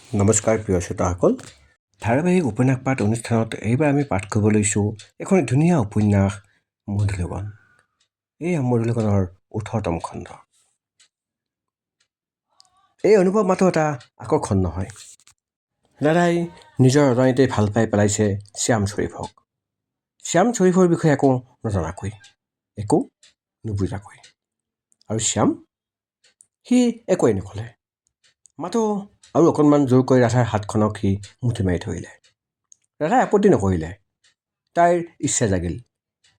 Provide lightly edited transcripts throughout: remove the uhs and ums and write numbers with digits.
নমস্কাৰ প্ৰিয় শ্ৰোতাসকল, ধাৰাবাহিক উপন্যাস পাঠ অনুষ্ঠানত এইবাৰ আমি পাঠ কৰিব লৈছোঁ এখন ধুনীয়া উপন্যাস মধুলগন। এই মধুলগনৰ 18তম খণ্ড। এই অনুভৱ মাথো এটা আকৰ্ষণ নহয়। দাদাই নিজৰ অজানিতে ভাল পাই পেলাইছে শ্যাম শ্বৰীফক। শ্যাম শ্বৰীফৰ বিষয়ে একো নজনাকৈ, একো নুবুজাকৈ। আৰু শ্যাম সি একোৱেই নক'লে, মাথো আৰু অকণমান জোৰকৈ ৰাধাৰ হাতখনক সি মুঠি মাৰি ধৰিলে। ৰাধাই আপত্তি নকৰিলে। তাইৰ ইচ্ছা জাগিল,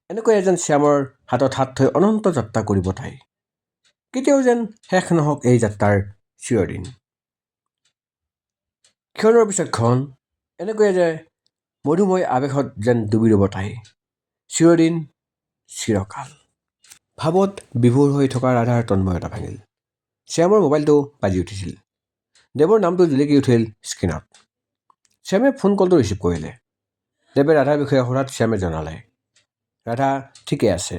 এনেকৈ যেন শ্যামৰ হাতত হাত থৈ অনন্ত যাত্ৰা কৰিব তাই। কেতিয়াও যেন শেষ নহওক এই যাত্ৰাৰ চিৰদিন। ক্ষণৰ পিছত ক্ষণ এনেকৈয়ে যে মধুময় আৱেশত যেন ডুবি ৰ'ব তাই চিৰদিন চিৰকাল। ভাৱত বিভোৰ হৈ থকা ৰাধাৰ তন্ময়তা ভাঙিল। শ্যামৰ মোবাইলটো বাজি উঠিছিল। দেৱৰ নামটো জিলিকি উঠিল স্ক্ৰীণত। শ্যামে ফোন কলটো ৰিচিভ কৰিলে। দেৱে ৰাধাৰ বিষয়ে হঠাৎ শ্যামে জনালে, ৰাধা ঠিকে আছে,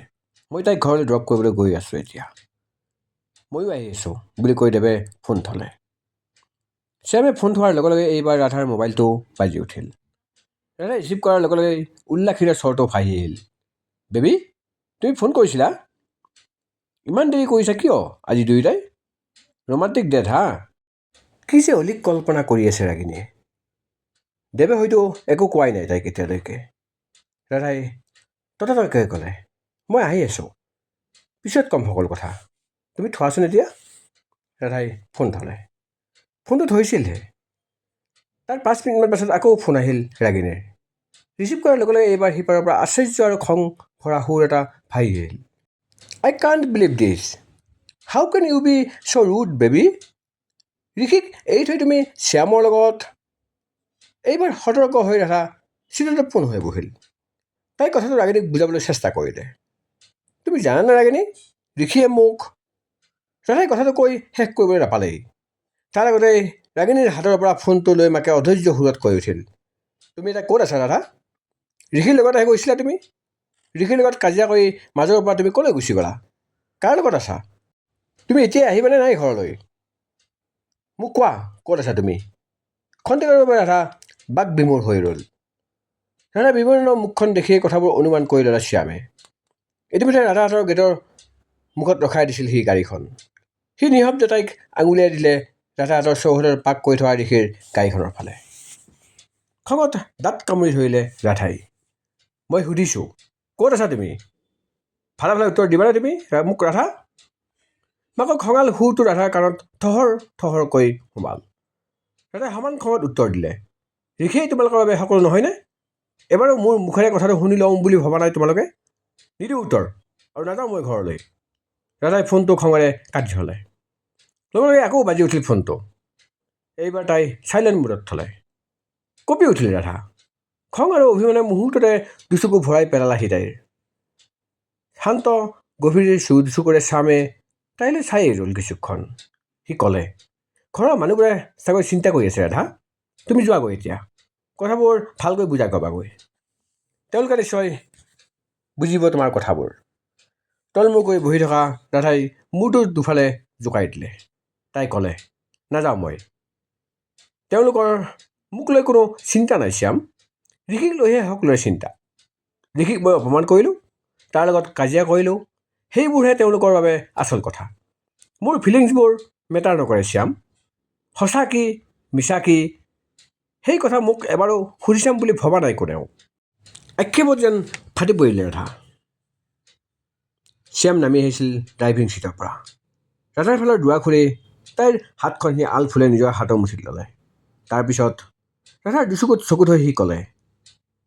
মই তাইক ঘৰলৈ ড্ৰপ কৰিবলৈ গৈ আছোঁ এতিয়া। ময়ো আহি আছোঁ বুলি কৈ দেৱে ফোন থলে। শ্যামে ফোন থোৱাৰ লগে লগে এইবাৰ ৰাধাৰ মোবাইলটো বাজি উঠিল। ৰাধাই ৰিচিভ কৰাৰ লগে লগে উল্লাসেৰে স্বৰটো ভাহি আহিল, বেবী তুমি ফোন কৰিছিলা? ইমান দেৰি কৰিছা কিয় আজি দুয়োটাই? ৰোমান্টিক ডেট হা? কি যে অলিক কল্পনা কৰি আছে ৰাগিনীয়ে। দেৱে হয়তো একো কোৱাই নাই তাইক এতিয়ালৈকে। ৰাধাই ততাতৈয়াকৈ ক'লে, মই আহি আছোঁ, পিছত ক'ম সকলো কথা, তুমি থোৱাচোন এতিয়া। ৰাধাই ফোন থলে। ফোনটো থৈছিলহে। তাৰ 5 মিনিটমান পাছত আকৌ ফোন আহিল ৰাগিনীৰ। ৰিচিভ কৰাৰ লগে লগে এইবাৰ সিপাৰৰ পৰা আশ্চৰ্য আৰু খং ভৰা সুৰ এটা ভাহি আহিল। I can't believe this, how can you be so' rude baby? Rishik এৰি থৈ তুমি শ্যামৰ লগত। এইবাৰ সতৰ্ক হৈ ৰাধা চিৰতপোন হৈ বহিল। তাই কথাটো ৰাগিনীক বুজাবলৈ চেষ্টা কৰিলে। তুমি জানানে ৰাগিনী, ঋষিয়ে মোক। ৰাধাই কথাটো কৈ শেষ কৰিবলৈ নাপালেই। তাৰ আগতে ৰাগিনীৰ হাতৰ পৰা ফোনটো লৈ মাকে অধৈৰ্য সুৰত কৈ উঠিল, তুমি এতিয়া ক'ত আছা ৰাধা? ঋষিৰ লগত আহি গৈছিলা তুমি? ঋষিৰ লগত কাজিয়া কৰি মাজৰ পৰা তুমি ক'লৈ গুচি গ'লা? কাৰ লগত আছা? তুমি এতিয়াই আহিবানে নাই ঘৰলৈ? মোক কোৱা, ক'ত আছা তুমি? খন্তেকৰ বাবে ৰাধা বাক বিমূৰ হৈ ৰ'ল। ৰাধা বিবৰ্ণ মুখখন দেখিয়েই কথাবোৰ অনুমান কৰি ল'লে শ্যামে। ইতিমধ্যে ৰাধাহাতৰ গেটৰ মুখত ৰখাই দিছিল সি গাড়ীখন। সি নিঃশব্দে তাইক আঙুলিয়াই দিলে ৰাধাহাতৰ চৌহদত পাক কৰি থকা ঋষিৰ গাড়ীখনৰ ফালে। খঙত দাঁত কামুৰি ধৰিলে ৰাধাই। মই সুধিছোঁ, ক'ত আছা তুমি? ভালে ভালে উত্তৰ দিবানে তুমি মোক ৰাধা? মাকৰ খঙাল সুৰটো ৰাধাৰ কাণত থহৰ থহৰকৈ সোমাল। ৰাধাই সমান খঙত উত্তৰ দিলে, ঋষিয়েই তোমালোকৰ বাবে সকলো নহয়নে? এবাৰো মোৰ মুখেৰে কথাটো শুনি লওঁ বুলি ভবা নাই তোমালোকে? নিদিওঁ উত্তৰ, আৰু নাযাওঁ মই ঘৰলৈ। ৰাধাই ফোনটো খঙেৰে কাটি থলে। লগে লগে আকৌ বাজি উঠিল ফোনটো। এইবাৰ তাই চাইলেণ্ট মুডত থলে। কঁপি উঠিল ৰাধা। খং আৰু অভিমানে মুহূৰ্ততে দুচকু ভৰাই পেলালাহি তাইৰ। শান্ত গভীৰ দুচকুৰে শ্যামে তাইলৈ চায়েই ৰ'ল কিছুক্ষণ। সি ক'লে, ঘৰৰ মানুহবোৰে চাগৈ চিন্তা কৰি আছে ৰাধা, তুমি যোৱাগৈ এতিয়া, কথাবোৰ ভালকৈ বুজাই ক'বাগৈ। তেওঁলোকে নিশ্চয় বুজিব তোমাৰ কথাবোৰ। তলমূৰকৈ বহি থকা ৰাধাই মূৰটো দুফালে জোকাৰি দিলে। তাই ক'লে, নাযাওঁ মই। তেওঁলোকৰ মোক লৈ কোনো চিন্তা নাই শ্যাম, ঋষিক লৈহে সকলোৰে চিন্তা। ঋষিক মই অপমান কৰিলোঁ, তাৰ লগত কাজিয়া কৰিলোঁ, সেইবোৰহে তেওঁলোকৰ বাবে আচল কথা। মোৰ ফিলিংছবোৰ মেটাৰ নকৰে শ্যাম। সঁচা কি মিছা কি সেই কথা মোক এবাৰো সুধি চাম বুলি ভবা নাই কোনেও। আক্ষেপত যেন ফাটি পৰিলে ৰাধা। শ্যাম নামি আহিছিল ড্ৰাইভিং ছিটৰ পৰা। ৰাধাৰ ফালৰ দুৱাৰ খুলি তাইৰ হাতখন সি আল ফুলে নিজৰ হাতৰ মুঠিত ল'লে। তাৰপিছত ৰাধাৰ দুচকুত চকু থৈ সি ক'লে,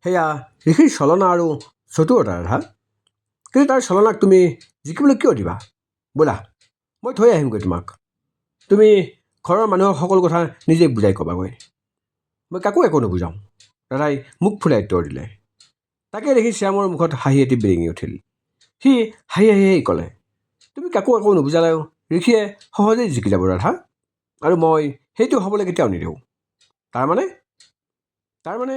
সেয়া ঋষিৰ ছলনা আৰু চতুৰতা ৰাধা, কিন্তু তাৰ ছলনাক তুমি জিকিবলৈ কিয় দিবা? ব'লা মই থৈ আহিমগৈ তোমাক। তুমি ঘৰৰ মানুহক সকলো কথা নিজেই বুজাই ক'বাগৈ। মই কাকো একো নুবুজাওঁ, ৰাধাই মুখ ফুলাই উত্তৰ দিলে। তাকে দেখি শ্যামৰ মুখত হাঁহি এটি বিৰিঙি উঠিল। সি হাঁহি হাঁহি ক'লে, তুমি কাকো একো নুবুজালেও ঋষিয়ে সহজেই জিকি যাব ৰাধা, আৰু মই সেইটো হ'বলৈ কেতিয়াও নিদিওঁ। তাৰমানে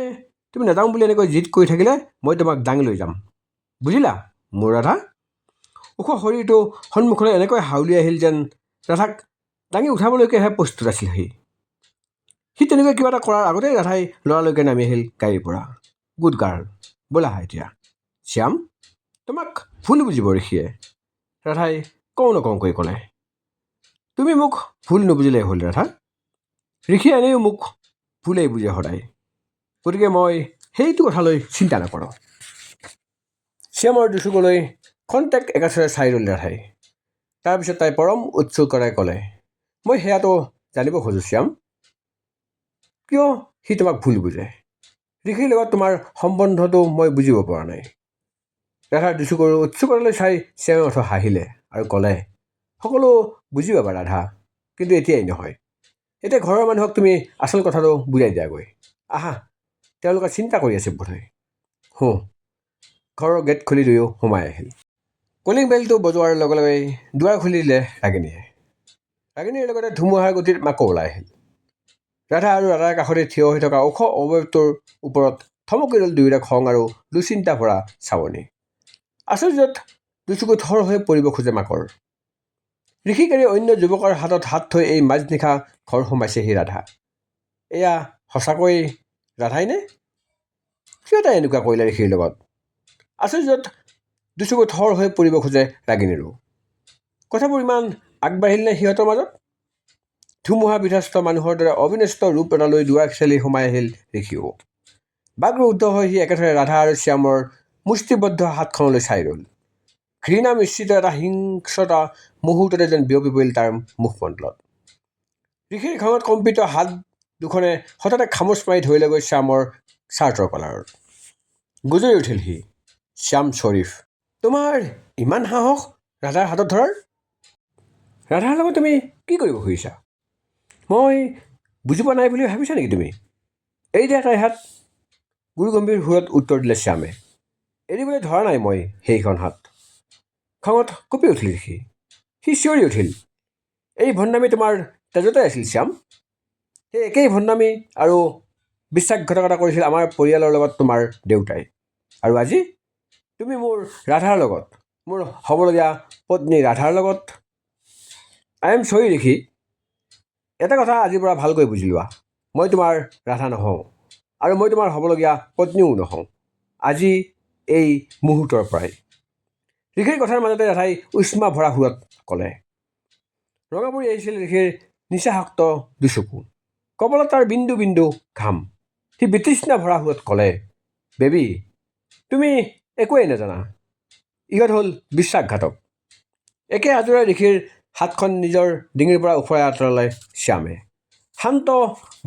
তুমি নাযাওঁ বুলি এনেকৈ জিদ কৰি থাকিলে মই তোমাক দাঙি লৈ যাম, বুজিলা মোৰ ৰাধা? ওখ শৰীৰটো সন্মুখলৈ এনেকৈ হাউলি আহিল যেন ৰাধাক দাঙি উঠাবলৈকেহে প্ৰস্তুত আছিল সি। সি তেনেকৈ কিবা এটা কৰাৰ আগতেই ৰাধাই ল'ৰালৈকে নামি আহিল গাড়ীৰ পৰা। গুড গাৰ্ল, ব'লা এতিয়া। শ্যাম, তোমাক ভুল বুজিব ঋষিয়ে, ৰাধাই কওঁ নকওঁকৈ ক'লে। তুমি মোক ভুল নুবুজিলেই হ'ল ৰাধা। ঋষিয়ে এনেও মোক ভুলেই বুজে সদায়, গতিকে মই সেইটো কথালৈ চিন্তা নকৰোঁ। শ্যামৰ দুচকুলৈ খন্তেক একাচৰে চাই ৰ'ল ৰাধাই। তাৰপিছত তাই পৰম উৎসুকতাৰে ক'লে, মই সেয়াতো জানিব খোজোঁ শ্যাম, কিয় সি তোমাক ভুল বুজে? ঋষিৰ লগত তোমাৰ সম্বন্ধটো মই বুজিব পৰা নাই। ৰাধাৰ দুচকুৰ উৎসুকতালৈ চাই শ্যামে মাথো হাঁহিলে আৰু ক'লে, সকলো বুজি পাবা ৰাধা, কিন্তু এতিয়াই নহয়। এতিয়া ঘৰৰ মানুহক তুমি আচল কথাটো বুজাই দিয়াগৈ। আহা, তেওঁলোকে চিন্তা কৰি আছে বোধহয়। ঘৰৰ গেট খুলি দুয়ো সোমাই আহিল। কলিং বেলটো বজোৱাৰ লগে লগে দুৱাৰ খুলি দিলে ৰাগিনীয়ে। ৰাগিনীৰ লগতে ধুমুহাৰ গতিত মাকো ওলাই আহিল। ৰাধা আৰু ৰাধাৰ কাষতে থিয় হৈ থকা ওখ অৱয়ৱটোৰ ওপৰত থমকি ৰ'ল দুয়োৰে খং আৰু দুশ্চিন্তা ভৰা চাৱনি। আশ্চৰ্যত দুচকু থৰ হৈ পৰিব খোজে মাকৰ। ঋষিক এৰি অন্য যুৱকৰ হাতত হাত থৈ এই মাজনিশা ঘৰ সোমাইছেহি ৰাধা। এয়া সঁচাকৈ ৰাধাই নে? কিয় তাই এনেকুৱা কৰিলে ঋষিৰ লগত? আশ্চৰ্যত দুচকু থৰ হৈ পৰিব খোজে ৰাগিনীৰো। কথাবোৰ ইমান আগবাঢ়িল নে সিহঁতৰ মাজত? ধুমুহা বিধ্বস্ত মানুহৰ দৰে অবিনষ্ট ৰূপ এটালৈ দুৱাৰ খেলি সোমাই আহিল ঋষিও। বাকৰুদ্ধ হৈ সি একেথৰে ৰাধা আৰু শ্যামৰ মুষ্টিবদ্ধ হাতখনলৈ চাই ৰ'ল। ঘৃণা মিশ্ৰিত এটা হিংস্ৰতা মুহূৰ্ততে যেন বিয়পি পৰিল তাৰ মুখমণ্ডলত। ঋষিৰ খঙত কম্পিত হাত দুখনে হঠাতে খামোচ মাৰি ধৰিলেগৈ শ্যামৰ চাৰ্টৰ কলাৰত। গুজৰি উঠিল সি, শ্যাম শ্বৰীফ, তোমাৰ ইমান সাহস ৰাধাৰ হাতত ধৰাৰ? ৰাধাৰ লগত তুমি কি কৰিব খুজিছা? মই বুজি পোৱা নাই বুলি ভাবিছা নেকি তুমি? এৰি দিয়া তাইৰ হাত, গুৰুগম্ভীৰ সুৰত উত্তৰ দিলে শ্যামে। এৰিবলৈ ধৰা নাই মই সেইখন হাত। খঙত কঁপি উঠিল ঋষি। সি চিঞৰি উঠিল, এই ভণ্ডামী তোমাৰ তেজতে আছিল শ্যাম। সেই একেই ভণ্ডামী আৰু বিশ্বাসঘাতকতা কৰিছিল আমাৰ পৰিয়ালৰ লগত তোমাৰ দেউতাই। আৰু আজি তুমি মোৰ ৰাধাৰ লগত, মোৰ হ'বলগীয়া পত্নী ৰাধাৰ লগত। আই এম চৰি ঋষি, এটা কথা আজিৰ পৰা ভালকৈ বুজি লোৱা, মই তোমাৰ ৰাধা নহওঁ আৰু মই তোমাৰ হ'বলগীয়া পত্নীও নহওঁ, আজি এই মুহূৰ্তৰ পৰাই। ঋষিৰ কথাৰ মাজতে ৰাধাই উষ্মা ভৰা সুৰত ক'লে। ৰঙা পৰি আহিছিল ঋষিৰ নিচাসক্ত দুচকু, কপালত তাৰ বিন্দু বিন্দু ঘাম। সি বিতৃষ্ণা ভৰা সুৰত ক'লে, বেবী, তুমি একোৱেই নাজানা, ইহঁত হ'ল বিশ্বাসঘাতক। একে আজোৰে ঋষিৰ হাতখন নিজৰ ডিঙিৰ পৰা উফৰাই আঁতৰালে শ্যামে। শান্ত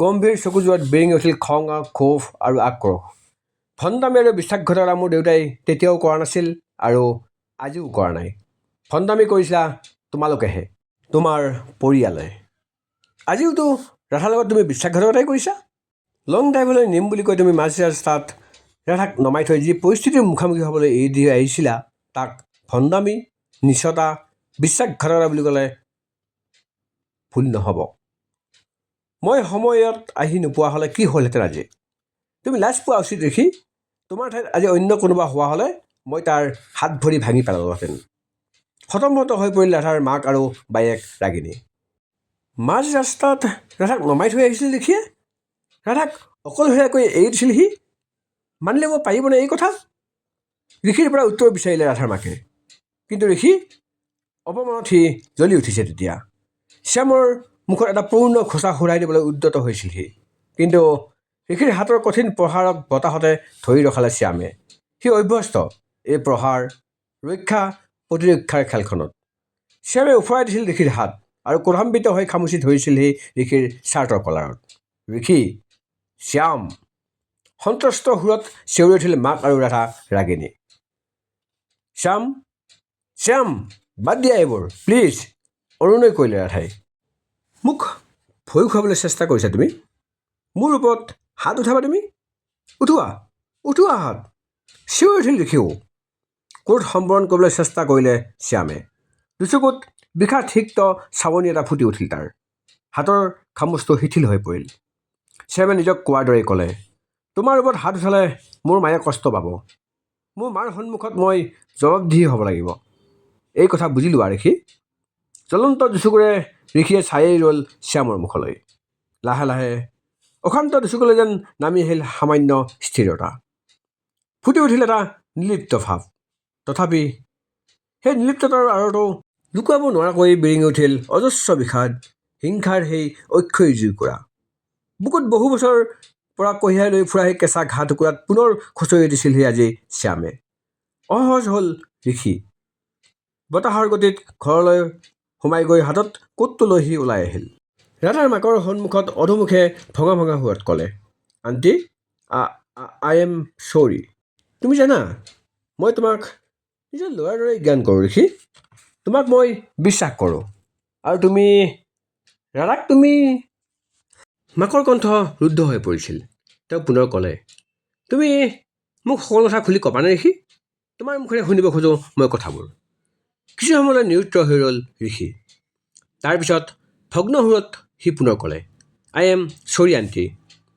গম্ভীৰ চকুযোৰত বিৰিঙি উঠিল খং, ক্ষোভ আৰু আক্ৰোশ। ভণ্ডামী আৰু বিশ্বাসঘাতকতা মোৰ দেউতাই তেতিয়াও কৰা নাছিল আৰু আজিও কৰা নাই। ভণ্ডামী কৰিছিলা তোমালোকেহে, তোমাৰ পৰিয়ালে। আজিওতো ৰাধাৰ লগত তুমি বিশ্বাসঘাতকতাই কৰিছা। লং ড্ৰাইভলৈ নিম বুলি কৈ তুমি মাঝ ৰাস্তাত ৰাধাক নমাই থৈ যি পৰিস্থিতিৰ মুখামুখি হ'বলৈ এৰি দি আহিছিলা, তাক ভণ্ডামী, নিচতা, বিশ্বাসঘাতকতা বুলি ক'লে ভুল নহ'ব। মই সময়ত আহি নোপোৱা হ'লে কি হ'লহেঁতেন আজি? তুমি লাজ পোৱা উচিত ঋষি। তোমাৰ ঠাইত আজি অন্য কোনোবা হোৱা হ'লে মই তাৰ হাত ভৰি ভাঙি পেলালোহেঁতেন। হতমহত হৈ পৰিল ৰাধাৰ মাক আৰু বায়েক ৰাগিনী। মাজ ৰাস্তাত ৰাধাক নমাই থৈ আহিছিল ঋষিয়ে? ৰাধাক অকলশৰীয়াকৈ এৰি দিছিল সি? মানি ল'ব পাৰিবনে এই কথা? ঋষিৰ পৰা উত্তৰ বিচাৰিলে ৰাধাৰ মাকে। কিন্তু ঋষি, অপমানত সি জ্বলি উঠিছে তেতিয়া। শ্যামৰ মুখত এটা পূৰ্ণ খোচা সুৰাই দিবলৈ উদ্যত হৈছিল সি। কিন্তু ঋষিৰ হাতৰ কঠিন প্ৰহাৰক বতাহতে ধৰি ৰখালে শ্যামে। সি অভ্যস্ত এই প্ৰহাৰ, ৰক্ষা প্ৰতিৰক্ষাৰ খেলখনত। শ্যামে উফৰাই দিছিল ঋষিৰ হাত আৰু ক্ৰোধান্বিত হৈ খামুচি ধৰিছিল সি ঋষিৰ চাৰ্টৰ কলাৰত। ঋষি, শ্যাম, সন্ত্ৰস্ত সুৰত চিঞৰি উঠিল মাক আৰু ৰাধা ৰাগিনী। শ্যাম, শ্যাম, বাদ দিয়া এইবোৰ প্লিজ, অনুনয় কৰিলে ৰাধাই। মোক ভয় খুৱাবলৈ চেষ্টা কৰিছা তুমি? মোৰ ওপৰত হাত উঠাবা তুমি? উঠোৱা, উঠোৱা হাত, চিঞৰি উঠিল ঋষিও। ক্ৰোধ সম্বৰণ কৰিবলৈ চেষ্টা কৰিলে শ্যামে। দুচকুত বিষাদসিক্ত চাৱনি এটা ফুটি উঠিল তাৰ। হাতৰ খামুচটো শিথিল হৈ পৰিল। শ্যামে নিজক কোৱাৰ দৰেই ক'লে, তোমাৰ ওপৰত হাত উঠালে মোৰ মায়ে কষ্ট পাব। মোৰ মাৰ সন্মুখত মই জবাবদিহি হ'ব লাগিব। এই কথা বুজি লোৱা ঋষি। জ্বলন্ত দুচকুৰে ঋষিয়ে চায়েই ৰ'ল শ্যামৰ মুখলৈ। লাহে লাহে অশান্ত দুচকুলৈ যেন নামি আহিল সামান্য স্থিৰতা। ফুটি উঠিল এটা নিৰ্লিপ্ত ভাৱ। তথাপি সেই নিৰ্লিপ্ততাৰ আঁৰতো লুকুৱাব নোৱাৰাকৈ বিৰিঙি উঠিল অজস্ৰ বিষাদ, হিংসাৰ সেই অক্ষয় জুইকুৰা। বুকুত বহু বছৰ পৰা কঢ়িয়াই লৈ ফুৰা সেই কেঁচা ঘাঁ টুকুৰাত পুনৰ খুচৰি দিছিলহি আজি শ্যামে। অসহজ হ'ল ঋষি। বতাহৰ গতিত ঘৰলৈ সোমাই গৈ হাতত কোটটো লৈ সি ওলাই আহিল। ৰাধাৰ মাকৰ সন্মুখত অধোমুখে ভঙা ভঙা সুৰত ক'লে, আণ্টি, আই এম চৰি। তুমি জানা, মই তোমাক নিজৰ ল'ৰাৰ দৰে জ্ঞান কৰোঁ ঋষি। তোমাক মই বিশ্বাস কৰোঁ। আৰু তুমি ৰাধাক তুমি। মাকৰ কণ্ঠ ৰুদ্ধ হৈ পৰিছিল। তেওঁ পুনৰ ক'লে, তুমি মোক সকলো কথা খুলি ক'বানে ঋষি? তোমাৰ মুখেৰে শুনিব খোজোঁ মই কথাবোৰ। কিছু সময়লৈ নিৰুত্তৰ হৈ ৰ'ল ঋষি। তাৰপিছত ভগ্ন সুৰত সি পুনৰ ক'লে, আই এম চৰি আণ্টি।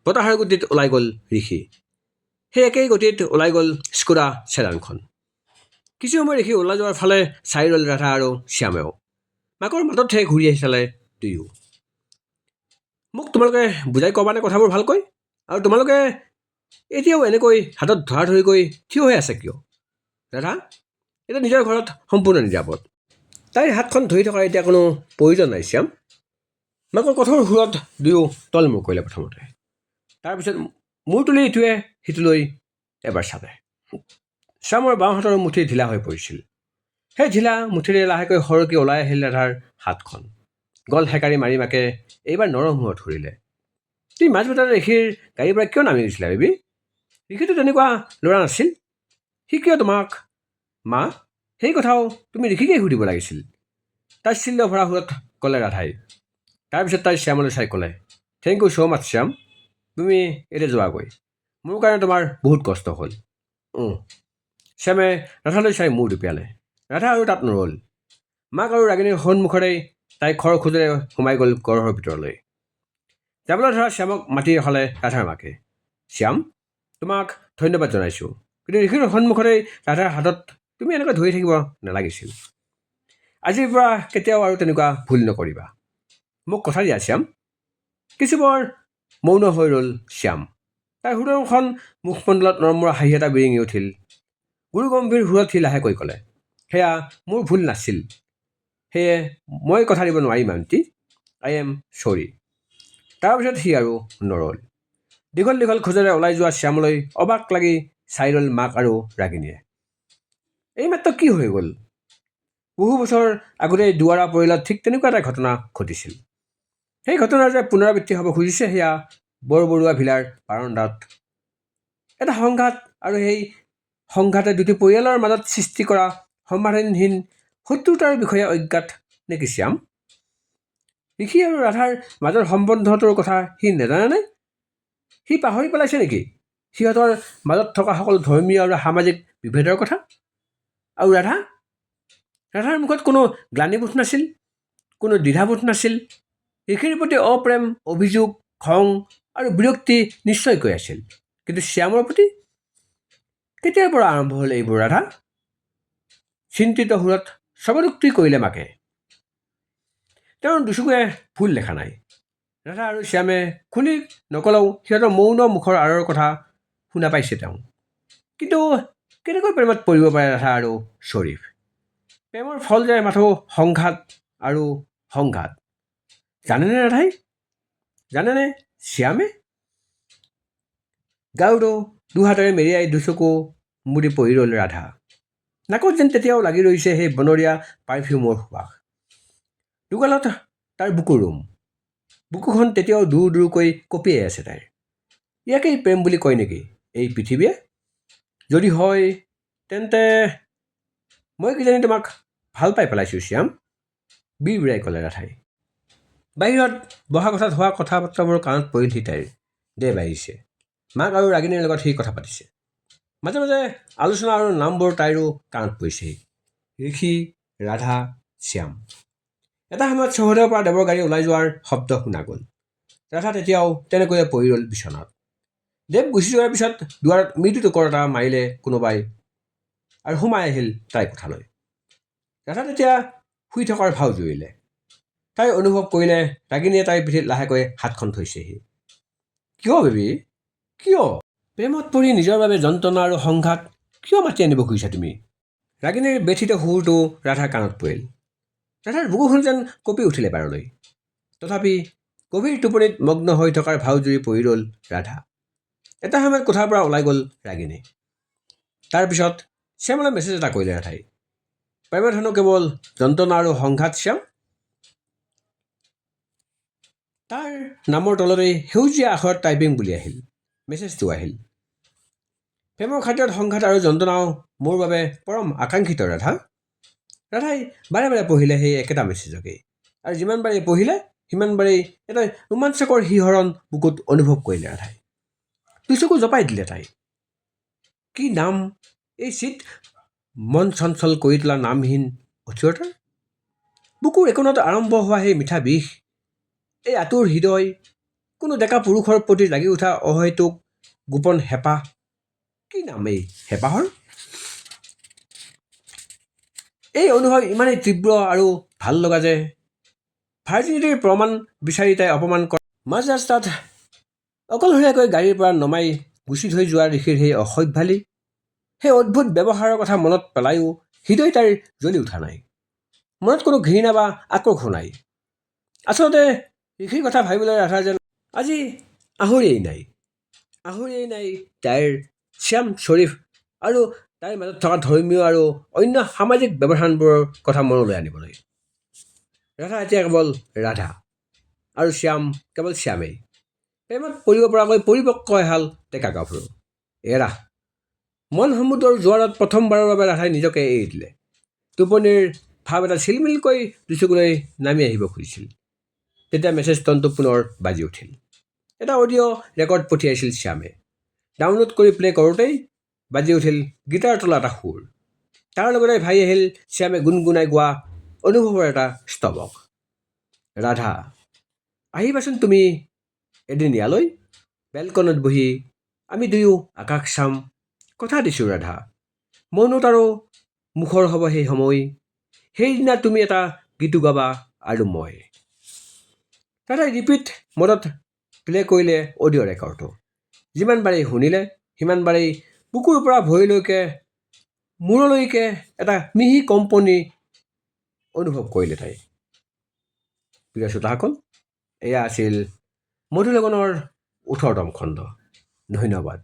বতাহৰ গতিত ওলাই গ'ল ঋষি। সেই একেই গতিত ওলাই গ'ল স্কোডা ছেডানখন। কিছু সময় ঋষি ওলাই যোৱাৰ ফালে চাই ৰ'ল ৰাধা আৰু শ্যামেও। মাকৰ মাততহে ঘূৰি আহি চালে দুয়ো। মোক তোমালোকে বুজাই ক'বানে কথাবোৰ ভালকৈ? আৰু তোমালোকে এতিয়াও এনেকৈ হাতত ধৰাধৰিকৈ থিয় হৈ আছে কিয়? ৰাধা এতিয়া নিজৰ ঘৰত সম্পূৰ্ণ নিৰাপদ। তাইৰ হাতখন ধৰি থকাৰ এতিয়া কোনো প্ৰয়োজন নাই শ্যাম। মাকৰ কঠোৰ সুৰত দুয়ো তলমূৰ কৰিলে প্ৰথমতে। তাৰপিছত মূৰ তুলি ইটোৱে সিটোলৈ এবাৰ চালে। শ্যামৰ বাওঁ হাতৰ মুঠি ঢিলা হৈ পৰিছিল। সেই ঢিলা মুঠিৰে লাহেকৈ সৰকি ওলাই আহিল ৰাধাৰ হাতখন। গল হেকাৰি মাৰি মাকে এইবাৰ নৰম মূৰত ধৰিলে। তুমি মাজবাটতে ঋষিৰ গাড়ীৰ পৰা কিয় নামি গৈছিলা বেবী? ঋষিটো তেনেকুৱা ল'ৰা নাছিল। সি কিয় তোমাক? মা, সেই কথাও তুমি ঋষিকেই সুধিব লাগিছিল, তাচ্ছিল্য ভৰা সুৰত ক'লে ৰাধাই। তাৰপিছত তাই শ্যামলৈ চাই ক'লে, থেংক ইউ ছ' মাছ শ্যাম। তুমি এতিয়া যোৱাগৈ। মোৰ কাৰণে তোমাৰ বহুত কষ্ট হ'ল। শ্যামে ৰাধালৈ চাই মূৰ দুপিয়ালে। ৰাধা আৰু তাত নৰ'ল। মাক আৰু ৰাগিনীৰ সন্মুখতেই তাই খৰ খোজেৰে সোমাই গ'ল ঘৰৰ ভিতৰলৈ। যাবলৈ ধৰা শ্যামক মাতি ৰখালে ৰাধাৰ মাকে। শ্যাম, তোমাক ধন্যবাদ জনাইছোঁ, কিন্তু ঋষিৰ সন্মুখতেই ৰাধাৰ হাতত তুমি এনেকৈ ধৰি থাকিব নালাগিছিল। আজিৰ পৰা কেতিয়াও আৰু তেনেকুৱা ভুল নকৰিবা। মোক কথা দিয়া শ্যাম। কিছু বৰ মৌন হৈ ৰ'ল শ্যাম। তাইৰ সুদৰ্শন মুখমণ্ডলত নৰমৰ হাঁহি এটা বিৰিঙি উঠিল। গুৰু গম্ভীৰ সুৰত সি লাহেকৈ ক'লে, সেয়া মোৰ ভুল নাছিল। সেয়ে মই কথা দিব নোৱাৰিম আণ্টি। আই এম চৰি। তাৰপিছত সি আৰু নৰ'ল। দীঘল দীঘল খোজেৰে ওলাই যোৱা শ্যামলৈ অবাক লাগি চাই ৰ'ল মাক আৰু ৰাগিনীয়ে। এইমাত্ৰ কি হৈ গ'ল? বহু বছৰ আগতে দুৱাৰা পৰিয়ালত ঠিক তেনেকুৱা এটা ঘটনা ঘটিছিল। সেই ঘটনাৰ যে পুনৰাবৃত্তি হ'ব খুজিছে সেয়া বৰবৰুৱা ভিলাৰ বাৰান্দাত। এটা সংঘাত, আৰু সেই সংঘাতে দুটি পৰিয়ালৰ মাজত সৃষ্টি কৰা সমাধানহীন শত্ৰুতাৰ বিষয়ে অজ্ঞাত নেকি শ্যাম? ঋষি আৰু ৰাধাৰ মাজৰ সম্বন্ধটোৰ কথা সি নেজানেনে? সি পাহৰি পেলাইছে নেকি সিহঁতৰ মাজত থকা সকলো ধৰ্মীয় আৰু সামাজিক বিভেদৰ কথা? আৰু ৰাধাৰ মুখত কোনো গ্লানিবোধ নাছিল, কোনো দ্বিধাবোধ নাছিল। ঋষিৰ প্ৰতি অপ্ৰেম, অভিযোগ, খং আৰু বিৰক্তি নিশ্চয়কৈ আছিল, কিন্তু শ্যামৰ প্ৰতি কেতিয়াৰ পৰা আৰম্ভ হ'ল এইবোৰ ৰাধা? চিন্তিত সুৰত স্বগতোক্তি কৰিলে মাকে। তেওঁৰ দুচকুৱে ভুল দেখা নাই। ৰাধা আৰু শ্যামে খুলি নকলেও সিহঁতৰ মৌন মুখৰ আঁৰৰ কথা শুনা পাইছে তেওঁ। কিন্তু কেনেকৈ প্ৰেমত পৰিব পাৰে ৰাধা আৰু শ্বৰীফ? প্ৰেমৰ ফল যে মাথো সংঘাত আৰু সংঘাত। জানেনে ৰাধাই? জানেনে শ্যামে? গাৰুটো দুহাতেৰে মেৰিয়াই দুচকু মুদি পৰি ৰ'ল ৰাধা। নাকত যেন তেতিয়াও লাগি ৰৈছে সেই বনৰীয়া পাৰফিউমৰ সুৱাস। দুগালত তাৰ বুকুৰ ৰুম। বুকুখন তেতিয়াও দূৰ দূৰকৈ কঁপিয়াই আছে তাইৰ। ইয়াকেই প্ৰেম বুলি কয় নেকি এই পৃথিৱীয়ে? যদি হয় তেন্তে মই কিজানি তোমাক ভাল পাই পেলাইছোঁ শ্যাম, বিৰবিৰাই ক'লে ৰাধাই। বাহিৰত বহা কথাত হোৱা কথা বাৰ্তাবোৰ কাণত পৰিলহি তাইৰ। দেৱ আহিছে। মাক আৰু ৰাগিনীৰ লগত সি কথা পাতিছে। মাজে মাজে আলোচনা আৰু নামবোৰ তাইৰো কাণত পৰিছেহি। ঋষি, ৰাধা, শ্যাম। এটা সময়ত চৌহদৰ পৰা দেৱৰ গাড়ী ওলাই যোৱাৰ শব্দ শুনা গ'ল। ৰাধা তেতিয়াও তেনেকৈয়ে পৰি ৰ'ল বিচনাত। দেৱ গুচি যোৱাৰ পিছত দুৱাৰত মৃদু টোকৰ এটা মাৰিলে কোনোবাই আৰু সোমাই আহিল তাইৰ কোঠালৈ। ৰাধা তেতিয়া শুই থকাৰ ভাও জুৰিলে। তাই অনুভৱ কৰিলে ৰাগিনীয়ে তাইৰ পিঠিত লাহেকৈ হাতখন থৈছেহি। কিয় বেবী, কিয়? প্ৰেমত পৰি নিজৰ বাবে যন্ত্ৰণা আৰু সংঘাত কিয় মাতি আনিব খুজিছা তুমি? ৰাগিনীৰ ব্যথিত সুৰটো ৰাধাৰ কাণত পৰিল। ৰাধাৰ বুকুখন যেন কঁপি উঠিলে পাৰলৈ। তথাপি গভীৰ টোপনিত মগ্ন হৈ থকাৰ ভাও জুৰি পৰি ৰ'ল ৰাধা। এটা সময়ত কোঠাৰ পৰা ওলাই গ'ল ৰাগিনী। তাৰপিছত শ্যামলৈ মেছেজ এটা কৰিলে ৰাধাই। প্ৰেমত হেনো কেৱল যন্ত্ৰণা আৰু সংঘাত শ্যাম। তাৰ নামৰ তলতেই সেউজীয়া আখৰত টাইপিং বুলি আহিল। মেছেজটো আহিল, প্ৰেমৰ খাতিৰত সংঘাত আৰু যন্ত্ৰণাও মোৰ বাবে পৰম আকাংক্ষিত ৰাধা। ৰাধাই বাৰে বাৰে পঢ়িলে সেই একেটা মেছেজকেই, আৰু যিমানবাৰেই পঢ়িলে সিমানবাৰেই এটা ৰোমাঞ্চকৰ শিহৰণ বুকুত অনুভৱ কৰিলে ৰাধাই। দুচকু জপাই দিলে তাই। কি নাম এই চিত মন চঞ্চল কৰি তোলা নামহীন অথিৰতাৰ। বুকুৰ একোণত আৰম্ভ হোৱা সেই মিঠা বিষ, এই আতুৰ হৃদয়, কোনো ডেকা পুৰুষৰ প্ৰতি লাগি উঠা অহৈতুক গোপন হেঁপাহ। কি নাম এই হেঁপাহৰ? এই অনুভৱ ইমানেই তীব্ৰ আৰু ভাল লগা যে ভাৰ্জিনিটিৰ প্ৰমাণ বিচাৰি তাই অপমান কৰা মাজ ৰাস্তাত অকলশৰীয়াকৈ গাড়ীৰ পৰা নমাই গুচি থৈ যোৱা ঋষিৰ সেই অসভ্যালি, সেই অদ্ভুত ব্যৱহাৰৰ কথা মনত পেলাইও হৃদয় তাইৰ জ্বলি উঠা নাই। মনত কোনো ঘৃণা বা আক্ৰোশো নাই। আচলতে ঋষিৰ কথা ভাবিবলৈ ৰাধাৰ যেন আজি আহৰিয়েই নাই তাইৰ শ্যাম, শ্বৰীফ আৰু তাইৰ মাজত থকা ধৰ্মীয় আৰু অন্য সামাজিক ব্যৱধানবোৰৰ কথা মনলৈ আনিবলৈ। ৰাধা এতিয়া কেৱল ৰাধা, আৰু শ্যাম কেৱল শ্যামেই। প্ৰেমত পৰিব পৰাকৈ পৰিপক্ক এহাল ডেকা গাভৰু। এৰা মন সমুদ্ৰৰ জোৱাৰত প্ৰথমবাৰৰ বাবে ৰাধাই নিজকে এৰি দিলে। টোপনিৰ ভাৱ এটা চিলমিলকৈ দুচকুলৈ নামি আহিব খুজিছিল। তেতিয়া মেছেজ টনটো পুনৰ বাজি উঠিল। এটা অডিঅ' ৰেকৰ্ড পঠিয়াইছিল শ্যামে। ডাউনলোড কৰি প্লে' কৰোঁতেই বাজি উঠিল গীটাৰ তলা এটা সুৰ। তাৰ লগতে ভাই আহিল শ্যামে গুণগুণাই গোৱা অনুভৱৰ এটা স্তবক। ৰাধা, আহিবাচোন তুমি এদিন ইয়ালৈ, বেলকনত বহি আমি দুয়ো আকাশ চাম। কথা দিছোঁ ৰাধা, মনত আৰু মুখৰ হ'ব সেই সময়, সেইদিনা তুমি এটা গীতো গাবা আৰু মই। ৰাধাই ৰিপিট মদত প্লে' কৰিলে অডিঅ' ৰেকৰ্ডটো। যিমানবাৰেই শুনিলে সিমানবাৰেই বুকুৰ পৰা ভৰিলৈকে মূৰলৈকে এটা মিহি কম্পনি অনুভৱ কৰিলে তাই। প্ৰিয় শ্ৰোতাসকল, এয়া আছিল মধুৰ লগনৰ 18তম খণ্ড। ধন্যবাদ।